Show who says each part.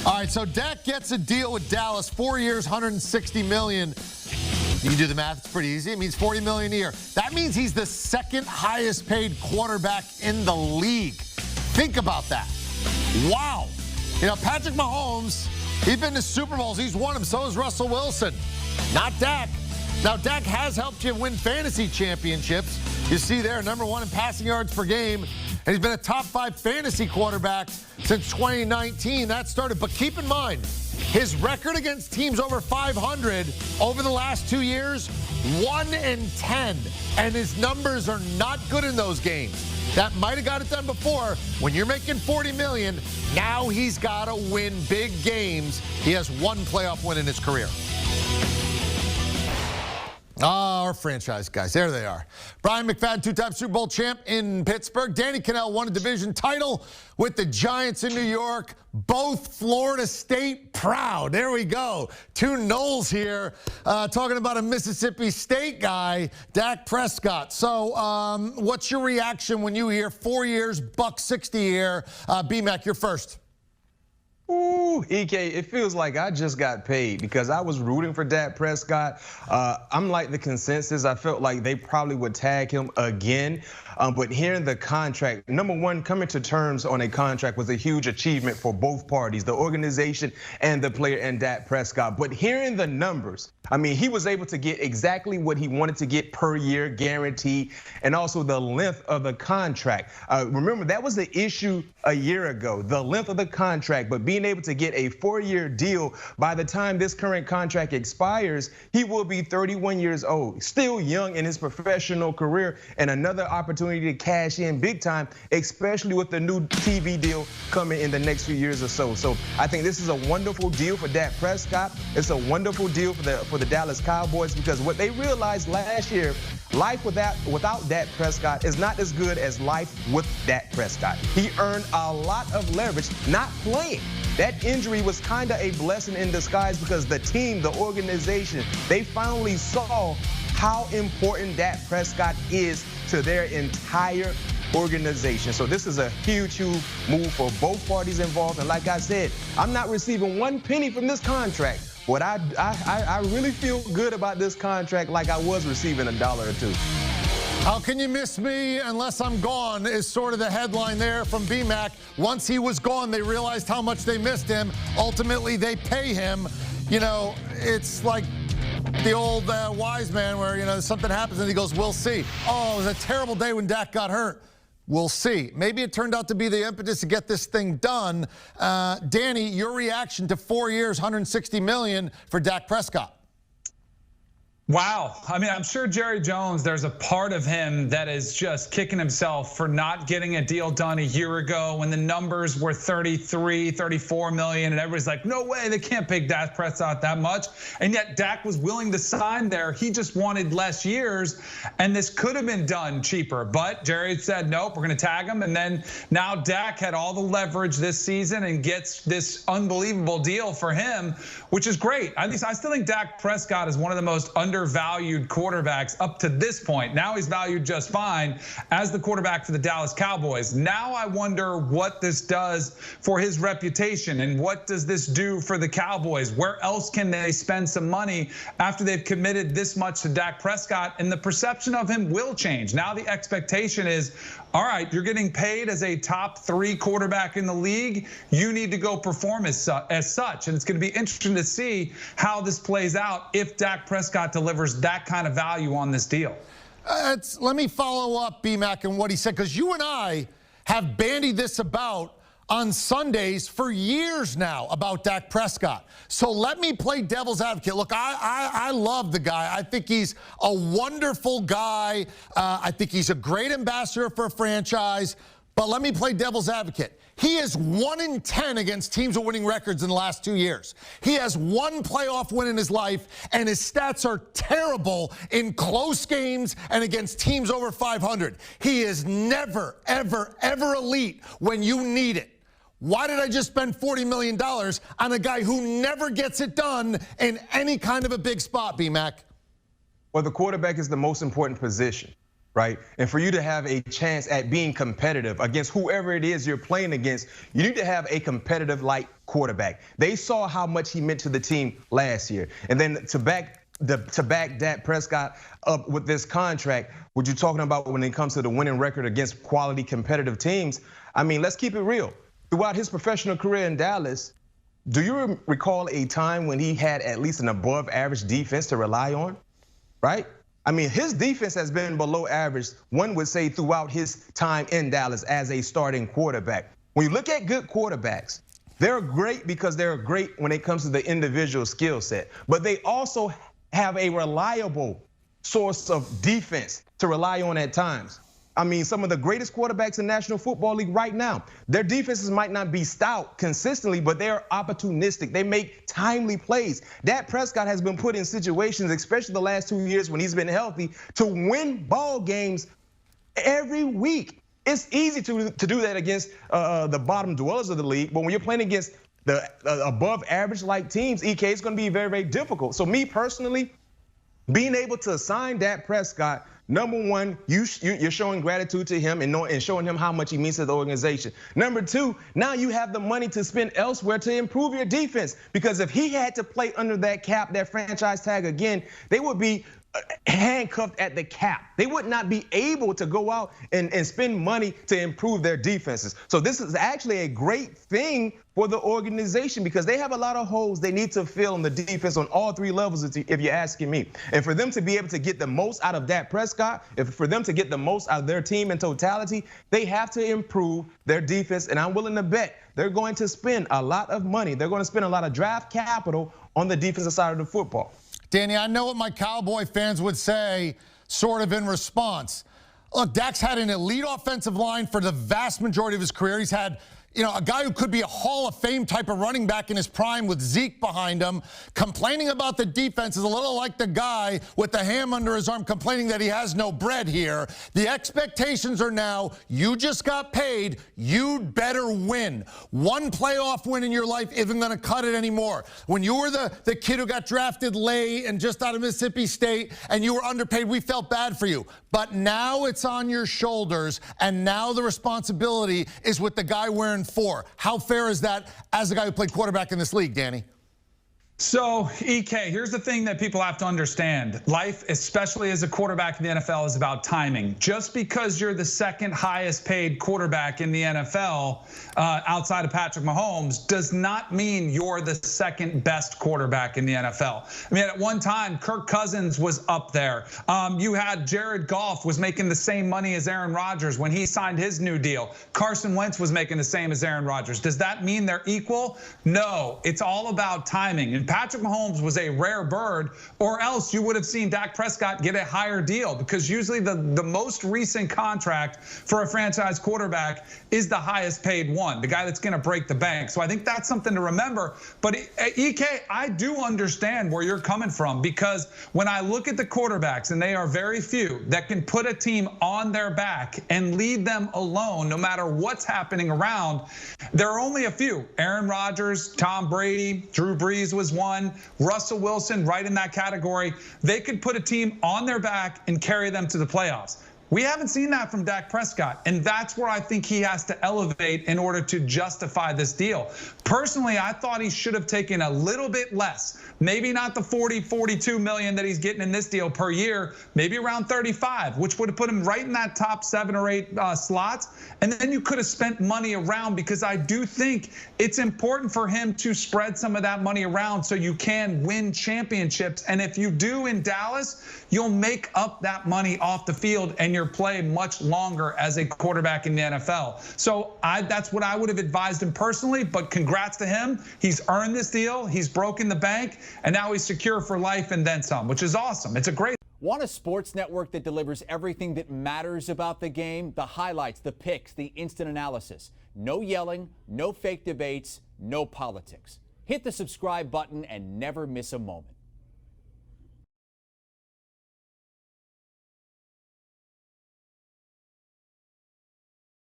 Speaker 1: All right, so Dak gets a deal with Dallas, 4 years, $160 million. You can do the math, it's pretty easy. It means $40 million a year. That means he's the second highest paid quarterback in the league. Think about that. Wow. You know, Patrick Mahomes, he's been to Super Bowls. He's won them. So has Russell Wilson. Not Dak. Now, Dak has helped you win fantasy championships. You see there, #1 in passing yards per game. And he's been a top 5 fantasy quarterback since 2019. That started. But keep in mind, his record against teams over 500 over the last 2 years, 1-10. And his numbers are not good in those games. That might have got it done before. When you're making $40 million, now he's got to win big games. He has 1 playoff win in his career. Our franchise guys, there they are. Brian McFadden, 2-time Super Bowl champ in Pittsburgh. Danny Kanell won a division title with the Giants in New York. Both Florida State proud. There we go. 2 Knowles here talking about a Mississippi State guy, Dak Prescott. So what's your reaction when you hear 4 years, $160 a year? B-Mac, you're first.
Speaker 2: Ooh, EK, it feels like I just got paid because I was rooting for Dak Prescott. I'm like the consensus. I felt like they probably would tag him again. But hearing the contract, #1, coming to terms on a contract was a huge achievement for both parties, the organization and the player and Dak Prescott. But hearing the numbers, I mean, he was able to get exactly what he wanted to get per year, guaranteed, and also the length of the contract. Remember, that was the issue a year ago, the length of the contract, but being able to get a 4-year deal. By the time this current contract expires, he will be 31 years old, still young in his professional career, and another opportunity to cash in big time, especially with the new TV deal coming in the next few years or so. So I think this is a wonderful deal for Dak Prescott. It's a wonderful deal for the Dallas Cowboys because what they realized last year, life without Dak Prescott is not as good as life with Dak Prescott. He earned a lot of leverage not playing. That injury was kind of a blessing in disguise because the team, the organization, they finally saw how important Dak Prescott is to their entire organization. So this is a huge, huge move for both parties involved. And like I said, I'm not receiving 1 penny from this contract. But I really feel good about this contract like I was receiving $1 or $2.
Speaker 1: How can you miss me unless I'm gone is sort of the headline there from BMAC. Once he was gone, they realized how much they missed him. Ultimately, they pay him. You know, it's like the old wise man where, you know, something happens and he goes, we'll see. Oh, it was a terrible day when Dak got hurt. We'll see. Maybe it turned out to be the impetus to get this thing done. Danny, your reaction to 4 years, $160 million for Dak Prescott?
Speaker 3: Wow. I mean, I'm sure Jerry Jones, there's a part of him that is just kicking himself for not getting a deal done a year ago when the numbers were 33, 34 million. And everybody's like, no way, they can't pay Dak Prescott that much. And yet Dak was willing to sign there. He just wanted less years. And this could have been done cheaper. But Jerry said, nope, we're going to tag him. And then now Dak had all the leverage this season and gets this unbelievable deal for him, which is great. I still think Dak Prescott is one of the most undervalued quarterbacks up to this point. Now he's valued just fine as the quarterback for the Dallas Cowboys. Now I wonder what this does for his reputation and what does this do for the Cowboys? Where else can they spend some money after they've committed this much to Dak Prescott? And the perception of him will change. Now the expectation is, all right, you're getting paid as a top 3 quarterback in the league. You need to go perform as such. And it's going to be interesting to see how this plays out if Dak Prescott delivers that kind of value on this deal.
Speaker 1: Let me follow up, BMAC, and what he said, because you and I have bandied this about on Sundays for years now about Dak Prescott. So let me play devil's advocate. Look, I love the guy. I think he's a wonderful guy. I think he's a great ambassador for a franchise. But let me play devil's advocate. He is 1-10 against teams with winning records in the last 2 years. He has 1 playoff win in his life, and his stats are terrible in close games and against teams over 500. He is never, ever, ever elite when you need it. Why did I just spend $40 million on a guy who never gets it done in any kind of a big spot, BMAC?
Speaker 2: Well, the quarterback is the most important position. right? And for you to have a chance at being competitive against whoever it is you're playing against, you need to have a competitive like quarterback. They saw how much he meant to the team last year. And then to back Dak Prescott up with this contract, what you're talking about when it comes to the winning record against quality competitive teams, I mean, let's keep it real. Throughout his professional career in Dallas, do you recall a time when he had at least an above average defense to rely on, right? I mean, his defense has been below average, one would say, throughout his time in Dallas as a starting quarterback. When you look at good quarterbacks, they're great because they're great when it comes to the individual skill set, but they also have a reliable source of defense to rely on at times. I mean, some of the greatest quarterbacks in National Football League right now, their defenses might not be stout consistently, but they're opportunistic. They make timely plays. Dak Prescott has been put in situations, especially the last 2 years when he's been healthy, to win ball games every week. It's easy to do that against the bottom dwellers of the league, but when you're playing against the above average like teams, EK, it's going to be very, very difficult. So me personally, being able to sign Dak Prescott, number one, you're showing gratitude to him and showing him how much he means to the organization. Number two, now you have the money to spend elsewhere to improve your defense. Because if he had to play under that cap, that franchise tag again, they would be handcuffed at the cap. They would not be able to go out and spend money to improve their defenses. So this is actually a great thing for the organization because they have a lot of holes they need to fill in the defense on all three levels, if you're asking me. And for them to be able to get the most out of Dak Prescott, for them to get the most out of their team in totality, they have to improve their defense. And I'm willing to bet they're going to spend a lot of money. They're going to spend a lot of draft capital on the defensive side of the football.
Speaker 1: Danny, I know what my Cowboy fans would say, sort of in response. Look, Dak's had an elite offensive line for the vast majority of his career. He's had, a guy who could be a Hall of Fame type of running back in his prime with Zeke behind him. Complaining about the defense is a little like the guy with the ham under his arm complaining that he has no bread here. The expectations are now, you just got paid, you'd better win. One playoff win in your life isn't gonna cut it anymore. When you were the kid who got drafted late and just out of Mississippi State and you were underpaid, we felt bad for you. But now it's on your shoulders, and now the responsibility is with the guy wearing 4. How fair is that as a guy who played quarterback in this league, Danny?
Speaker 3: So, EK, here's the thing that people have to understand. Life, especially as a quarterback in the NFL, is about timing. Just because you're the second highest paid quarterback in the NFL outside of Patrick Mahomes does not mean you're the second best quarterback in the NFL. I mean, at one time, Kirk Cousins was up there. You had Jared Goff was making the same money as Aaron Rodgers when he signed his new deal. Carson Wentz was making the same as Aaron Rodgers. Does that mean they're equal? No, it's all about timing. And Patrick Mahomes was a rare bird, or else you would have seen Dak Prescott get a higher deal, because usually the most recent contract for a franchise quarterback is the highest paid one, the guy that's going to break the bank. So I think that's something to remember. But EK, I do understand where you're coming from, because when I look at the quarterbacks, and they are very few, that can put a team on their back and lead them alone no matter what's happening around, there are only a few. Aaron Rodgers, Tom Brady, Drew Brees was one, Russell Wilson right in that category. They could put a team on their back and carry them to the playoffs. We haven't seen that from Dak Prescott, and that's where I think he has to elevate in order to justify this deal. Personally, I thought he should have taken a little bit less. Maybe not the 40, 42 million that he's getting in this deal per year, maybe around 35, which would have put him right in that top 7 or 8 slots. And then you could have spent money around, because I do think it's important for him to spread some of that money around so you can win championships. And if you do in Dallas, you'll make up that money off the field and you're play much longer as a quarterback in the NFL. So that's what I would have advised him personally, but congrats to him. He's earned this deal, he's broken the bank, and now he's secure for life and then some, which is awesome. It's a great.
Speaker 4: Want a sports network that delivers everything that matters about the game? The highlights, the picks, the instant analysis. No yelling, no fake debates, no politics. Hit the subscribe button and never miss a moment.